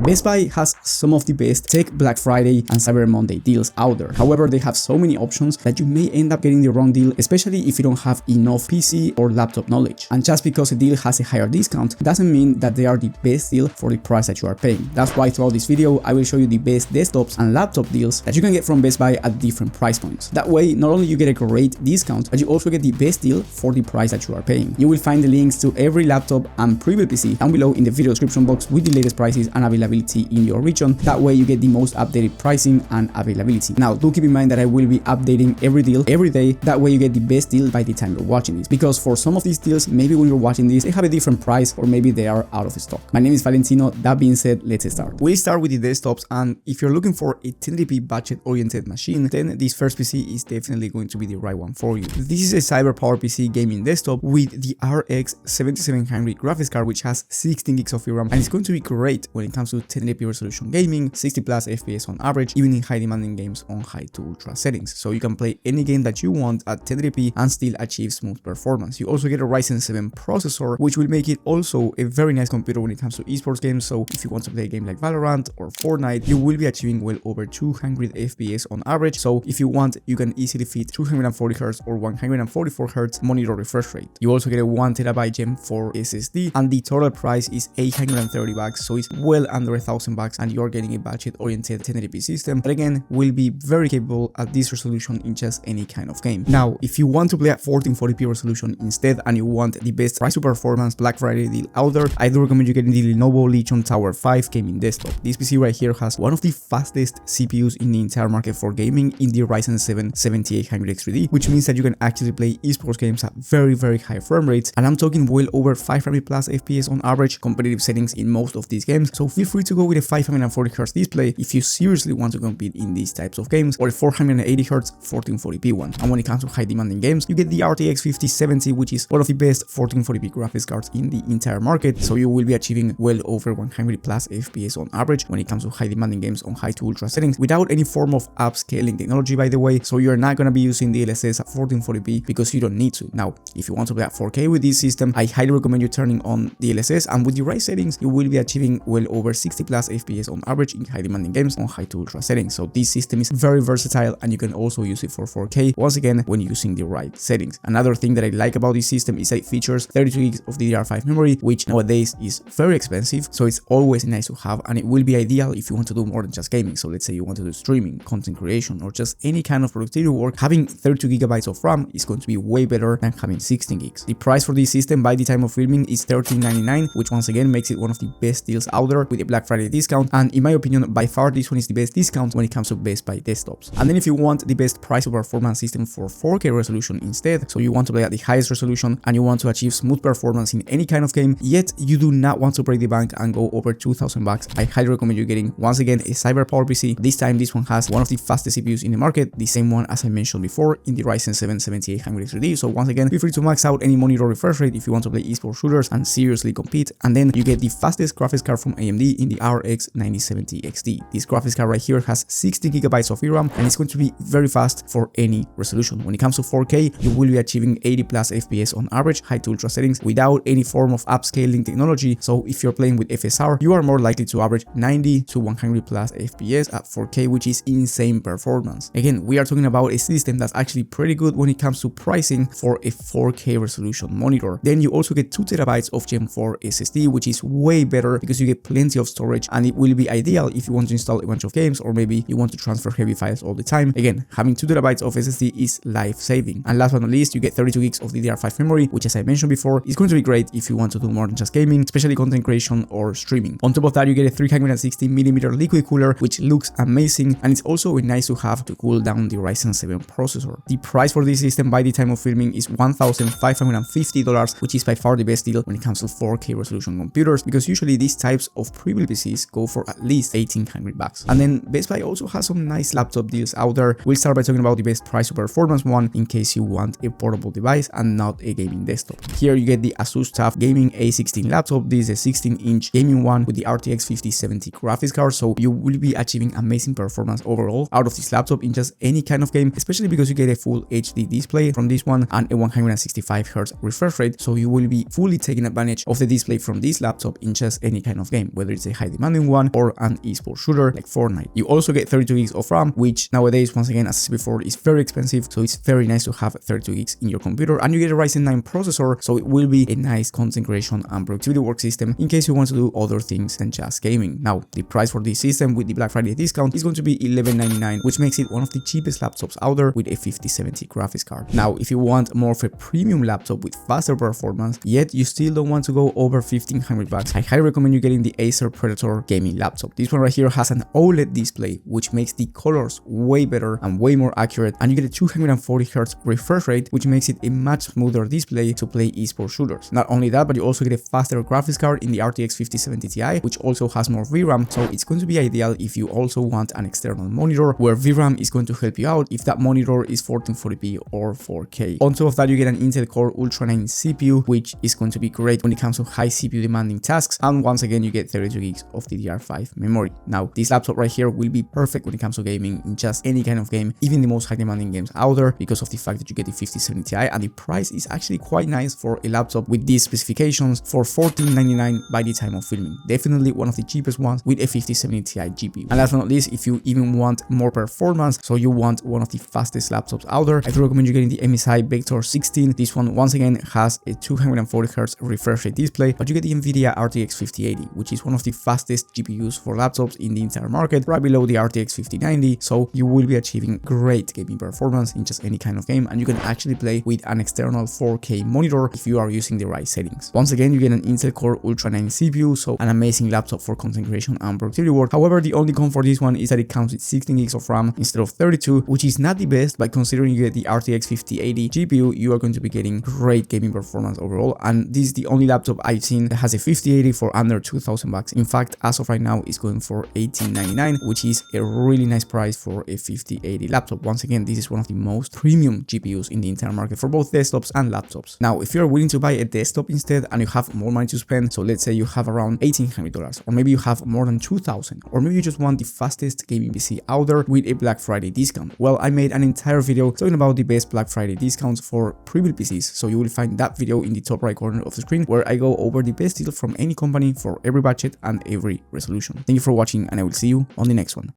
Best Buy has some of the best Tech Black Friday and Cyber Monday deals out there. However, they have so many options that you may end up getting the wrong deal, especially if you don't have enough PC or laptop knowledge. And just because a deal has a higher discount doesn't mean that they are the best deal for the price that you are paying. That's why throughout this video, I will show you the best desktops and laptop deals that you can get from Best Buy at different price points. That way, not only you get a great discount, but you also get the best deal for the price that you are paying. You will find the links to every laptop and Prebuilt PC down below in the video description box with the latest prices and availability in your region. That way you get the most updated pricing and availability. Now, do keep in mind that I will be updating every deal every day. That way you get the best deal by the time you're watching this. Because for some of these deals, maybe when you're watching this, they have a different price or maybe they are out of stock. My name is Valentino. That being said, let's start. We'll start with the desktops, and if you're looking for a 1080p budget-oriented machine, then this first PC is definitely going to be the right one for you. This is a cyber power PC gaming desktop with the RX 7700 graphics card, which has 16 gigs of VRAM, and it's going to be great when it comes to 1080p resolution gaming, 60 plus FPS on average, even in high demanding games on high to ultra settings. So you can play any game that you want at 1080p and still achieve smooth performance. You also get a Ryzen 7 processor, which will make it also a very nice computer when it comes to esports games. So if you want to play a game like Valorant or Fortnite, you will be achieving well over 200 FPS on average. So if you want, you can easily fit 240Hz or 144Hz monitor refresh rate. You also get a 1TB Gen 4 SSD, and the total price is $830, so it's well under $1,000, and you're getting a budget-oriented 1080p system that again will be very capable at this resolution in just any kind of game. Now, if you want to play at 1440p resolution instead and you want the best price to performance Black Friday deal out there, I do recommend you getting the Lenovo Legion Tower 5 gaming desktop. This PC right here has one of the fastest CPUs in the entire market for gaming in the Ryzen 7 7800X3D, which means that you can actually play esports games at very high frame rates, and I'm talking well over 500 plus FPS on average, competitive settings in most of these games. So feel free to go with a 540Hz display if you seriously want to compete in these types of games, or a 480Hz 1440p one. And when it comes to high demanding games, you get the RTX 5070, which is one of the best 1440p graphics cards in the entire market, so you will be achieving well over 100 plus FPS on average when it comes to high demanding games on high to ultra settings without any form of upscaling technology, by the way. So you're not going to be using DLSS at 1440p because you don't need to. Now, if you want to play at 4K with this system, I highly recommend you turning on DLSS, and with the right settings, you will be achieving well over 60 plus FPS on average in high demanding games on high to ultra settings. So this system is very versatile, and you can also use it for 4K once again when using the right settings. Another thing that I like about this system is that it features 32 gigs of DDR5 memory, which nowadays is very expensive, so it's always nice to have, and it will be ideal if you want to do more than just gaming. So let's say you want to do streaming, content creation, or just any kind of productivity work, having 32 gigabytes of RAM is going to be way better than having 16 gigs. The price for this system by the time of filming is $13.99, which once again makes it one of the best deals out there with a Black Friday discount, and in my opinion, by far this one is the best discount when it comes to Best Buy desktops. And then if you want the best price to performance system for 4K resolution instead, so you want to play at the highest resolution and you want to achieve smooth performance in any kind of game, yet you do not want to break the bank and go over $2,000, I highly recommend you getting once again a cyber power PC. This time this one has one of the fastest CPUs in the market, the same one as I mentioned before in the Ryzen 7 7800X3D. So once again, feel free to max out any monitor refresh rate if you want to play esports shooters and seriously compete, and then you get the fastest graphics card from AMD in the RX 9070 XT. This graphics card right here has 16 gigabytes of VRAM, and it's going to be very fast for any resolution. When it comes to 4K, you will be achieving 80 plus FPS on average, high to ultra settings, without any form of upscaling technology. So if you're playing with FSR, you are more likely to average 90 to 100 plus FPS at 4K, which is insane performance. Again, we are talking about a system that's actually pretty good when it comes to pricing for a 4K resolution monitor. Then you also get 2TB of Gen 4 SSD, which is way better because you get plenty of storage, and it will be ideal if you want to install a bunch of games, or maybe you want to transfer heavy files all the time. Again, having 2TB of SSD is life-saving. And last but not least, you get 32 gigs of DDR5 memory, which as I mentioned before, is going to be great if you want to do more than just gaming, especially content creation or streaming. On top of that, you get a 360mm liquid cooler, which looks amazing, and it's also nice to have to cool down the Ryzen 7 processor. The price for this system by the time of filming is $1,550, which is by far the best deal when it comes to 4K resolution computers, because usually these types of Prebuilt PCs go for at least $1,800. And then Best Buy also has some nice laptop deals out there. We'll start by talking about the best price to performance one in case you want a portable device and not a gaming desktop. Here you get the Asus TUF Gaming A16 laptop. This is a 16-inch gaming one with the RTX 5070 graphics card, so you will be achieving amazing performance overall out of this laptop in just any kind of game, especially because you get a full HD display from this one and a 165Hz refresh rate, so you will be fully taking advantage of the display from this laptop in just any kind of game, whether it's a high demanding one, or an esports shooter like Fortnite. You also get 32 gigs of RAM, which nowadays, once again, as I said before, is very expensive, so it's very nice to have 32 gigs in your computer. And you get a Ryzen 9 processor, so it will be a nice content creation and productivity work system in case you want to do other things than just gaming. Now, the price for this system with the Black Friday discount is going to be $11.99, which makes it one of the cheapest laptops out there with a 5070 graphics card. Now, if you want more of a premium laptop with faster performance, yet you still don't want to go over $1,500, I highly recommend you getting the Acer Predator gaming laptop. This one right here has an OLED display, which makes the colors way better and way more accurate, and you get a 240Hz refresh rate, which makes it a much smoother display to play esports shooters. Not only that, but you also get a faster graphics card in the RTX 5070 Ti, which also has more VRAM, so it's going to be ideal if you also want an external monitor where VRAM is going to help you out if that monitor is 1440p or 4K. On top of that, you get an Intel Core Ultra 9 CPU, which is going to be great when it comes to high CPU demanding tasks, and once again you get 32 gigs of DDR5 memory. Now, this laptop right here will be perfect when it comes to gaming in just any kind of game, even the most high demanding games out there, because of the fact that you get the 5070 Ti, and the price is actually quite nice for a laptop with these specifications for $14.99 by the time of filming. Definitely one of the cheapest ones with a 5070 Ti GPU. And last but not least, if you even want more performance, so you want one of the fastest laptops out there, I do recommend you getting the MSI Vector 16. This one once again has a 240Hz refresh rate display, but you get the Nvidia RTX 5080, which is one of the fastest GPUs for laptops in the entire market, right below the RTX 5090, so you will be achieving great gaming performance in just any kind of game, and you can actually play with an external 4K monitor if you are using the right settings. Once again, you get an Intel Core Ultra 9 CPU, so an amazing laptop for content creation and productivity work. However, the only con for this one is that it comes with 16 gigs of RAM instead of 32, which is not the best, but considering you get the RTX 5080 GPU, you are going to be getting great gaming performance overall, and this is the only laptop I've seen that has a 5080 for under $2,000. In fact, as of right now, it's going for $18.99, which is a really nice price for a 5080 laptop. Once again, this is one of the most premium GPUs in the entire market for both desktops and laptops. Now, if you're willing to buy a desktop instead and you have more money to spend, so let's say you have around $1,800, or maybe you have more than $2,000, or maybe you just want the fastest gaming PC out there with a Black Friday discount, well, I made an entire video talking about the best Black Friday discounts for pre-built PCs, so you will find that video in the top right corner of the screen, where I go over the best deal from any company for every budget and every resolution. Thank you for watching, and I will see you on the next one.